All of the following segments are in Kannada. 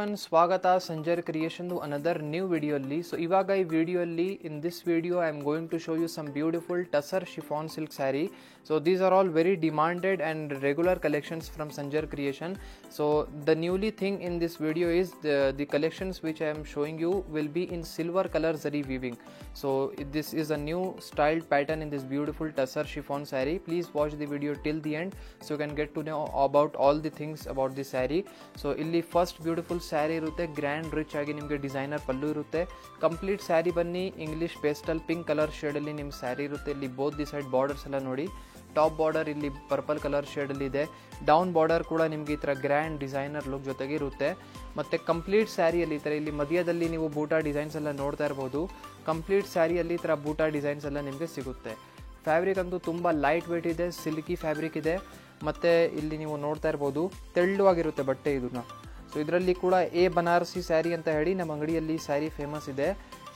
everyone, Swagata Sanjar Creation to another new video alli. So ivaga ee video alli, in this video I am going to show you some beautiful tussar chiffon silk saree. So these are all very demanded and regular collections from Sanjar Creation. So the newly thing in this video is the collections which I am showing you will be in silver color zari weaving. So this is a new styled pattern in this beautiful tussar chiffon saree. Please watch the video till the end so you can get to know about all the things about this saree. So ಇಲ್ಲಿ ಫಸ್ಟ್ ಬ್ಯೂಟಿಫುಲ್ ಸ್ಯಾರಿ ಇರುತ್ತೆ, ಗ್ರ್ಯಾಂಡ್ ರಿಚ್ ಆಗಿ ನಿಮಗೆ ಡಿಸೈನರ್ ಪಲ್ಲು ಇರುತ್ತೆ. ಕಂಪ್ಲೀಟ್ ಸ್ಯಾರಿ ಬನ್ನಿ ಇಂಗ್ಲಿಷ್ ಪೇಸ್ಟಲ್ ಪಿಂಕ್ ಕಲರ್ ಶೇಡಲ್ಲಿ ನಿಮ್ಮ ಸ್ಯಾರಿ ಇರುತ್ತೆ. ಇಲ್ಲಿ ಬೋತ್ ದಿ ಸೈಡ್ ಬಾರ್ಡರ್ಸ್ ಎಲ್ಲ ನೋಡಿ, ಟಾಪ್ ಬಾರ್ಡರ್ ಇಲ್ಲಿ ಪರ್ಪಲ್ ಕಲರ್ ಶೇಡಲ್ಲಿ ಇದೆ, ಡೌನ್ ಬಾರ್ಡರ್ ಕೂಡ ನಿಮಗೆ ಈ ಥರ ಗ್ರ್ಯಾಂಡ್ ಡಿಸೈನರ್ ಲುಕ್ ಜೊತೆಗೆ ಇರುತ್ತೆ. ಮತ್ತು ಕಂಪ್ಲೀಟ್ ಸ್ಯಾರಿಯಲ್ಲಿ ಈ ಥರ ಇಲ್ಲಿ ಮಧ್ಯದಲ್ಲಿ ನೀವು ಬೂಟಾ ಡಿಸೈನ್ಸ್ ಎಲ್ಲ ನೋಡ್ತಾ ಇರ್ಬೋದು. ಕಂಪ್ಲೀಟ್ ಸ್ಯಾರಿಯಲ್ಲಿ ಈ ಥರ ಬೂಟಾ ಡಿಸೈನ್ಸ್ ಎಲ್ಲ ನಿಮಗೆ ಸಿಗುತ್ತೆ. ಫ್ಯಾಬ್ರಿಕ್ ಅಂತೂ ತುಂಬ ಲೈಟ್ ವೇಟ್ ಇದೆ, ಸಿಲ್ಕಿ ಫ್ಯಾಬ್ರಿಕ್ ಇದೆ. ಮತ್ತು ಇಲ್ಲಿ ನೀವು ನೋಡ್ತಾ ಇರ್ಬೋದು ತೆಳ್ಳುವಾಗಿರುತ್ತೆ ಬಟ್ಟೆ ಇದನ್ನ. ಸೊ ಇದರಲ್ಲಿ ಕೂಡ ಎ ಬನಾರಸಿ ಸ್ಯಾರಿ ಅಂತ ಹೇಳಿ ನಮ್ಮ ಅಂಗಡಿಯಲ್ಲಿ ಸ್ಯಾರಿ ಫೇಮಸ್ ಇದೆ.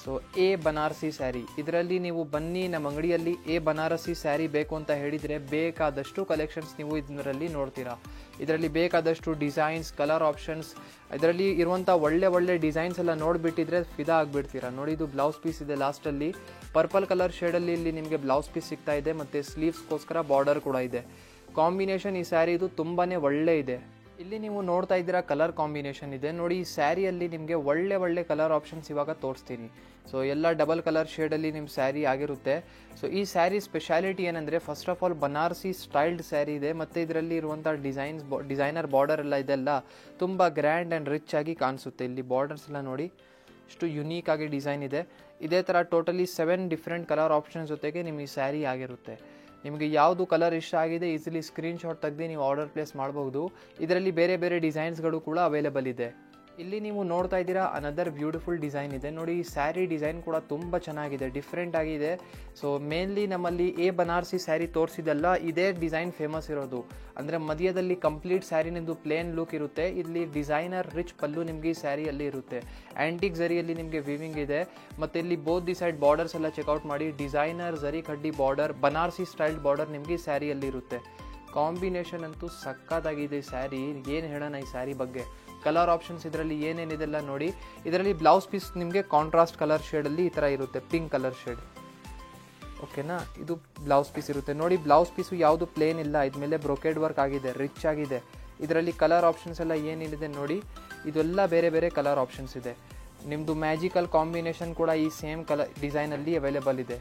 ಸೊ ಎ ಬನಾರಸಿ ಸ್ಯಾರಿ, ಇದರಲ್ಲಿ ನೀವು ಬನ್ನಿ ನಮ್ಮ ಅಂಗಡಿಯಲ್ಲಿ ಎ ಬನಾರಸಿ ಸ್ಯಾರಿ ಬೇಕು ಅಂತ ಹೇಳಿದರೆ ಬೇಕಾದಷ್ಟು ಕಲೆಕ್ಷನ್ಸ್ ನೀವು ಇದರಲ್ಲಿ ನೋಡ್ತೀರಾ. ಇದರಲ್ಲಿ ಬೇಕಾದಷ್ಟು ಡಿಸೈನ್ಸ್, ಕಲರ್ ಆಪ್ಷನ್ಸ್, ಇದರಲ್ಲಿ ಇರುವಂಥ ಒಳ್ಳೆ ಡಿಸೈನ್ಸ್ ಎಲ್ಲ ನೋಡಿಬಿಟ್ಟಿದ್ರೆ ಫಿದಾ ಆಗಿಬಿಡ್ತೀರಾ. ನೋಡಿ ಇದು ಬ್ಲೌಸ್ ಪೀಸ್ ಇದೆ, ಲಾಸ್ಟಲ್ಲಿ ಪರ್ಪಲ್ ಕಲರ್ ಶೇಡಲ್ಲಿ ಇಲ್ಲಿ ನಿಮಗೆ ಬ್ಲೌಸ್ ಪೀಸ್ ಸಿಗ್ತಾ ಇದೆ ಮತ್ತು ಸ್ಲೀವ್ಸ್ಗೋಸ್ಕರ ಬಾರ್ಡರ್ ಕೂಡ ಇದೆ. ಕಾಂಬಿನೇಷನ್ ಈ ಸ್ಯಾರಿ ಇದು ತುಂಬಾ ಒಳ್ಳೆ ಇದೆ. ಇಲ್ಲಿ ನೀವು ನೋಡ್ತಾ ಇದ್ದೀರಾ ಕಲರ್ ಕಾಂಬಿನೇಷನ್ ಇದೆ ನೋಡಿ. ಈ ಸ್ಯಾರಿಯಲ್ಲಿ ನಿಮಗೆ ಒಳ್ಳೆ ಕಲರ್ ಆಪ್ಷನ್ಸ್ ಇವಾಗ ತೋರಿಸ್ತೀನಿ. ಸೊ ಎಲ್ಲ ಡಬಲ್ ಕಲರ್ ಶೇಡಲ್ಲಿ ನಿಮ್ಮ ಸ್ಯಾರಿ ಆಗಿರುತ್ತೆ. ಸೊ ಈ ಸ್ಯಾರಿ ಸ್ಪೆಷಾಲಿಟಿ ಏನಂದರೆ, first of all Banarasi styled sari ಇದೆ ಮತ್ತು ಇದರಲ್ಲಿ ಇರುವಂಥ ಡಿಸೈನರ್ ಬಾರ್ಡರ್ ಎಲ್ಲ ಇದೆಲ್ಲ ತುಂಬ ಗ್ರ್ಯಾಂಡ್ ಆ್ಯಂಡ್ ರಿಚ್ ಆಗಿ ಕಾಣಿಸುತ್ತೆ. ಇಲ್ಲಿ ಬಾರ್ಡರ್ಸ್ ಎಲ್ಲ ನೋಡಿ ಇಷ್ಟು ಯುನೀಕ್ ಆಗಿ ಡಿಸೈನ್ ಇದೆ. ಇದೇ ಥರ ಟೋಟಲಿ 7 ಡಿಫ್ರೆಂಟ್ ಕಲರ್ ಆಪ್ಷನ್ಸ್ ಜೊತೆಗೆ ನಿಮ್ಮ ಈ ಸ್ಯಾರಿ ಆಗಿರುತ್ತೆ. ನಿಮಗೆ ಯಾವುದು ಕಲರ್ ಇಷ್ಟ ಆಗಿದೆ ಈಸಿಲಿ ಸ್ಕ್ರೀನ್ಶಾಟ್ ತೆಗೆದು ನೀವು ಆರ್ಡರ್ ಪ್ಲೇಸ್ ಮಾಡಬಹುದು. ಇದರಲ್ಲಿ ಬೇರೆ ಡಿಸೈನ್ಸ್ಗಳು ಕೂಡ ಅವೈಲೇಬಲ್ ಇದೆ. ಇಲ್ಲಿ ನೀವು ನೋಡ್ತಾ ಇದ್ದೀರಾ ಅನದರ್ ಬ್ಯೂಟಿಫುಲ್ ಡಿಸೈನ್ ಇದೆ ನೋಡಿ. ಈ ಸ್ಯಾರಿ ಡಿಸೈನ್ ಕೂಡ ತುಂಬ ಚೆನ್ನಾಗಿದೆ, ಡಿಫ್ರೆಂಟ್ ಆಗಿದೆ. ಸೊ ಮೇನ್ಲಿ ನಮ್ಮಲ್ಲಿ ಎ ಬನಾರಸಿ ಸ್ಯಾರಿ ತೋರಿಸಿದಲ್ಲ, ಇದೇ ಡಿಸೈನ್ ಫೇಮಸ್ ಇರೋದು. ಅಂದರೆ ಮಧ್ಯದಲ್ಲಿ ಕಂಪ್ಲೀಟ್ ಸ್ಯಾರಿನಿಂದು ಪ್ಲೇನ್ ಲುಕ್ ಇರುತ್ತೆ. ಇಲ್ಲಿ ಡಿಸೈನರ್ ರಿಚ್ ಪಲ್ಲು ನಿಮಗೆ ಈ ಸ್ಯಾರಿಯಲ್ಲಿ ಇರುತ್ತೆ. ಆ್ಯಂಟಿಕ್ ಝರಿಯಲ್ಲಿ ನಿಮಗೆ ವಿವಿಂಗ್ ಇದೆ ಮತ್ತು ಇಲ್ಲಿ ಬೋತ್ ದಿ ಸೈಡ್ ಬಾರ್ಡರ್ಸ್ ಎಲ್ಲ ಚೆಕ್ಔಟ್ ಮಾಡಿ. ಡಿಸೈನರ್ ಝರಿ ಕಡ್ಡಿ ಬಾರ್ಡರ್, ಬನಾರಸಿ ಸ್ಟೈಲ್ಡ್ ಬಾರ್ಡರ್ ನಿಮಗೆ ಈ ಸ್ಯಾರಿಯಲ್ಲಿ ಇರುತ್ತೆ. ಕಾಂಬಿನೇಷನ್ ಅಂತೂ ಸಕ್ಕತ್ತಾಗಿದೆ ಈ ಸ್ಯಾರಿ. ಏನು ಹೇಳೋಣ ಈ ಸ್ಯಾರಿ ಬಗ್ಗೆ. ಕಲರ್ ಆಪ್ಷನ್ಸ್ ಇದರಲ್ಲಿ ಏನೇನಿದೆಲ್ಲ ನೋಡಿ. ಇದರಲ್ಲಿ ಬ್ಲೌಸ್ ಪೀಸ್ ನಿಮಗೆ ಕಾಂಟ್ರಾಸ್ಟ್ ಕಲರ್ ಶೇಡಲ್ಲಿ ಈ ಥರ ಇರುತ್ತೆ, ಪಿಂಕ್ ಕಲರ್ ಶೇಡ್. ಓಕೆನಾ, ಇದು ಬ್ಲೌಸ್ ಪೀಸ್ ಇರುತ್ತೆ ನೋಡಿ. ಬ್ಲೌಸ್ ಪೀಸು ಯಾವುದು ಪ್ಲೇನ್ ಇಲ್ಲ, ಇದ್ಮೇಲೆ ಬ್ರೊಕೆಡ್ ವರ್ಕ್ ಆಗಿದೆ, ರಿಚ್ ಆಗಿದೆ. ಇದರಲ್ಲಿ ಕಲರ್ ಆಪ್ಷನ್ಸ್ ಎಲ್ಲ ಏನಿದೆ ನೋಡಿ, ಇದೆಲ್ಲ ಬೇರೆ ಕಲರ್ ಆಪ್ಷನ್ಸ್ ಇದೆ. ನಿಮ್ಮದು ಮ್ಯಾಜಿಕಲ್ ಕಾಂಬಿನೇಷನ್ ಕೂಡ ಈ ಸೇಮ್ ಕಲರ್ ಡಿಸೈನಲ್ಲಿ ಅವೈಲೇಬಲ್ ಇದೆ,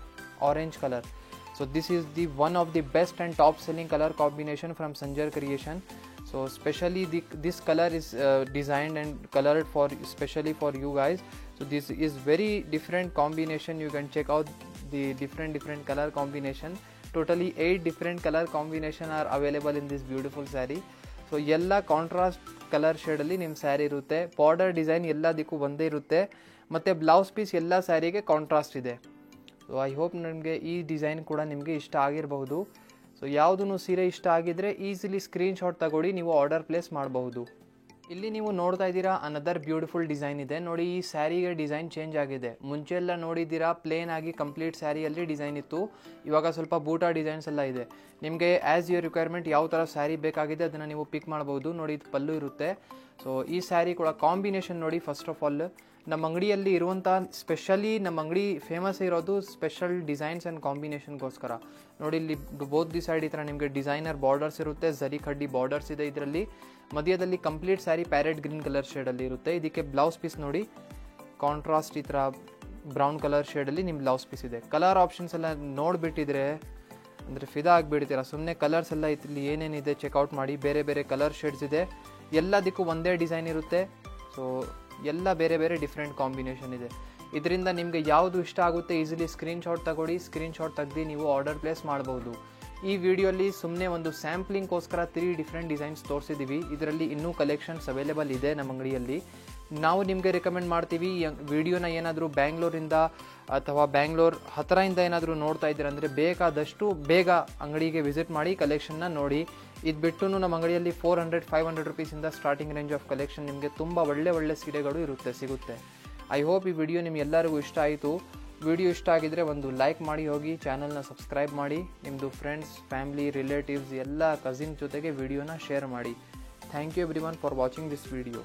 orange colour. So this is the one of the best and top selling color combination from Sanjar Creation. So especially this color is designed and colored for especially for you guys. So this is very different combination. You can check out the different color combination. Totally 8 different color combination are available in this beautiful saree. So ಎಲ್ಲ ಕಾಂಟ್ರಾಸ್ಟ್ ಕಲರ್ ಶೇಡಲ್ಲಿ ನಿಮ್ಮ ಸ್ಯಾರಿ ಇರುತ್ತೆ. ಬಾರ್ಡರ್ ಡಿಸೈನ್ ಎಲ್ಲದಕ್ಕೂ ಒಂದೇ ಇರುತ್ತೆ ಮತ್ತು ಬ್ಲೌಸ್ ಪೀಸ್ ಎಲ್ಲ ಸ್ಯಾರಿಗೆ ಕಾಂಟ್ರಾಸ್ಟ್ ಇದೆ. ಸೊ ಐ ಹೋಪ್ ನಿಮಗೆ ಈ ಡಿಸೈನ್ ಕೂಡ ನಿಮಗೆ ಇಷ್ಟ ಆಗಿರಬಹುದು. ಸೊ ಯಾವುದೂ ಸೀರೆ ಇಷ್ಟ ಆಗಿದ್ರೆ ಈಸಿಲಿ ಸ್ಕ್ರೀನ್ಶಾಟ್ ತಗೊಳ್ಳಿ, ನೀವು ಆರ್ಡರ್ ಪ್ಲೇಸ್ ಮಾಡಬಹುದು. ಇಲ್ಲಿ ನೀವು ನೋಡ್ತಾ ಇದ್ದೀರಾ ಅನದರ್ ಬ್ಯೂಟಿಫುಲ್ ಡಿಸೈನ್ ಇದೆ ನೋಡಿ. ಈ ಸ್ಯಾರಿಗೆ ಡಿಸೈನ್ ಚೇಂಜ್ ಆಗಿದೆ. ಮುಂಚೆ ಎಲ್ಲ ನೋಡಿದ್ದೀರಾ ಪ್ಲೇನ್ ಆಗಿ ಕಂಪ್ಲೀಟ್ ಸ್ಯಾರಿಯಲ್ಲಿ ಡಿಸೈನ್ ಇತ್ತು. ಇವಾಗ ಸ್ವಲ್ಪ ಬೂಟಾ ಡಿಸೈನ್ಸ್ ಎಲ್ಲ ಇದೆ. ನಿಮಗೆ ಆ್ಯಸ್ ಯುವರ್ ರಿಕ್ವೈರ್ಮೆಂಟ್ ಯಾವ ಥರ ಸ್ಯಾರಿ ಬೇಕಾಗಿದೆ ಅದನ್ನು ನೀವು ಪಿಕ್ ಮಾಡ್ಬೋದು ನೋಡಿ. ಇದು ಪಲ್ಲು ಇರುತ್ತೆ. ಸೊ ಈ ಸ್ಯಾರಿ ಕೂಡ ಕಾಂಬಿನೇಷನ್ ನೋಡಿ. ಫಸ್ಟ್ ಆಫ್ ಆಲ್ ನಮ್ಮ ಅಂಗಡಿಯಲ್ಲಿ ಇರುವಂಥ ಸ್ಪೆಷಲಿ ನಮ್ಮ ಅಂಗಡಿ ಫೇಮಸ್ ಇರೋದು ಸ್ಪೆಷಲ್ ಡಿಸೈನ್ಸ್ ಆ್ಯಂಡ್ ಕಾಂಬಿನೇಷನ್ಗೋಸ್ಕರ ನೋಡಿ. ಇಲ್ಲಿ ಬೋತ್ ದಿ ಸೈಡ್ ಈ ಥರ ನಿಮಗೆ ಡಿಸೈನರ್ ಬಾರ್ಡರ್ಸ್ ಇರುತ್ತೆ, ಝರಿ ಕಡ್ಡಿ ಬಾರ್ಡರ್ಸ್ ಇದೆ. ಇದರಲ್ಲಿ ಮಧ್ಯದಲ್ಲಿ complete sari parrot green colour ಶೇಡಲ್ಲಿ ಇರುತ್ತೆ. ಇದಕ್ಕೆ ಬ್ಲೌಸ್ ಪೀಸ್ ನೋಡಿ, ಕಾಂಟ್ರಾಸ್ಟ್ ಈ ಥರ ಬ್ರೌನ್ ಕಲರ್ ಶೇಡಲ್ಲಿ ನಿಮ್ಮ ಬ್ಲೌಸ್ ಪೀಸ್ ಇದೆ. ಕಲರ್ ಆಪ್ಷನ್ಸ್ ಎಲ್ಲ ನೋಡಿಬಿಟ್ಟಿದ್ರೆ ಅಂದರೆ ಫಿದಾ ಆಗಿಬಿಡ್ತೀರಾ. ಸುಮ್ಮನೆ ಕಲರ್ಸ್ ಎಲ್ಲ ಇಲ್ಲಿ ಏನೇನಿದೆ ಚೆಕ್ಔಟ್ ಮಾಡಿ. ಬೇರೆ ಕಲರ್ ಶೇಡ್ಸ್ ಇದೆ, ಎಲ್ಲದಕ್ಕೂ ಒಂದೇ ಡಿಸೈನ್ ಇರುತ್ತೆ. ಸೊ ಎಲ್ಲ ಬೇರೆ ಡಿಫ್ರೆಂಟ್ ಕಾಂಬಿನೇಷನ್ ಇದೆ. ಇದರಿಂದ ನಿಮಗೆ ಯಾವುದು ಇಷ್ಟ ಆಗುತ್ತೆ ಈಸಿಲಿ ಸ್ಕ್ರೀನ್ಶಾಟ್ ತಗೊಳ್ಳಿ. ಸ್ಕ್ರೀನ್ಶಾಟ್ ತೆಗೆದು ನೀವು ಆರ್ಡರ್ ಪ್ಲೇಸ್ ಮಾಡಬಹುದು. ಈ ವಿಡಿಯೋಲಿ ಸುಮ್ಮನೆ ಒಂದು ಸ್ಯಾಂಪ್ಲಿಂಗ್ಗೋಸ್ಕರ 3 ಡಿಫ್ರೆಂಟ್ ಡಿಸೈನ್ಸ್ ತೋರಿಸಿದ್ದೀವಿ. ಇದರಲ್ಲಿ ಇನ್ನೂ ಕಲೆಕ್ಷನ್ಸ್ ಅವೈಲೇಬಲ್ ಇದೆ ನಮ್ಮ ಅಂಗಡಿಯಲ್ಲಿ. ನಾವು ನಿಮಗೆ ರೆಕಮೆಂಡ್ ಮಾಡ್ತೀವಿ, ವಿಡಿಯೋನ ಏನಾದರೂ ಬ್ಯಾಂಗ್ಳೂರಿಂದ ಅಥವಾ ಬ್ಯಾಂಗ್ಳೂರ್ ಹತ್ತಿರದಿಂದ ಏನಾದರೂ ನೋಡ್ತಾ ಇದ್ದೀರ ಅಂದರೆ ಬೇಕಾದಷ್ಟು ಬೇಗ ಅಂಗಡಿಗೆ ವಿಸಿಟ್ ಮಾಡಿ ಕಲೆಕ್ಷನ್ನ ನೋಡಿ. ಇದು ಬಿಟ್ಟು ನಮ್ಮ ಅಂಗಡಿಯಲ್ಲಿ 400-500 ರುಪೀಸಿಂದ ಸ್ಟಾರ್ಟಿಂಗ್ ರೇಂಜ್ ಆಫ್ ಕಲೆಕ್ಷನ್ ನಿಮಗೆ ತುಂಬ ಒಳ್ಳೆ ಸೀರೆಗಳು ಸಿಗುತ್ತೆ. ಐ ಹೋಪ್ ಈ ವಿಡಿಯೋ ನಿಮ್ಗೆಲ್ಲರಿಗೂ ಇಷ್ಟ ಆಯಿತು. ವಿಡಿಯೋ ಇಷ್ಟ ಆಗಿದ್ರೆ ಒಂದು ಲೈಕ್ ಮಾಡಿ ಹೋಗಿ, ಚಾನಲ್ನ ಸಬ್ಸ್ಕ್ರೈಬ್ ಮಾಡಿ, ನಿಮ್ಮದು ಫ್ರೆಂಡ್ಸ್, ಫ್ಯಾಮಿಲಿ, ರಿಲೇಟಿವ್ಸ್ ಎಲ್ಲ ಕಸಿನ್ ಜೊತೆಗೆ ವಿಡಿಯೋನ ಶೇರ್ ಮಾಡಿ. Thank you everyone for watching this video.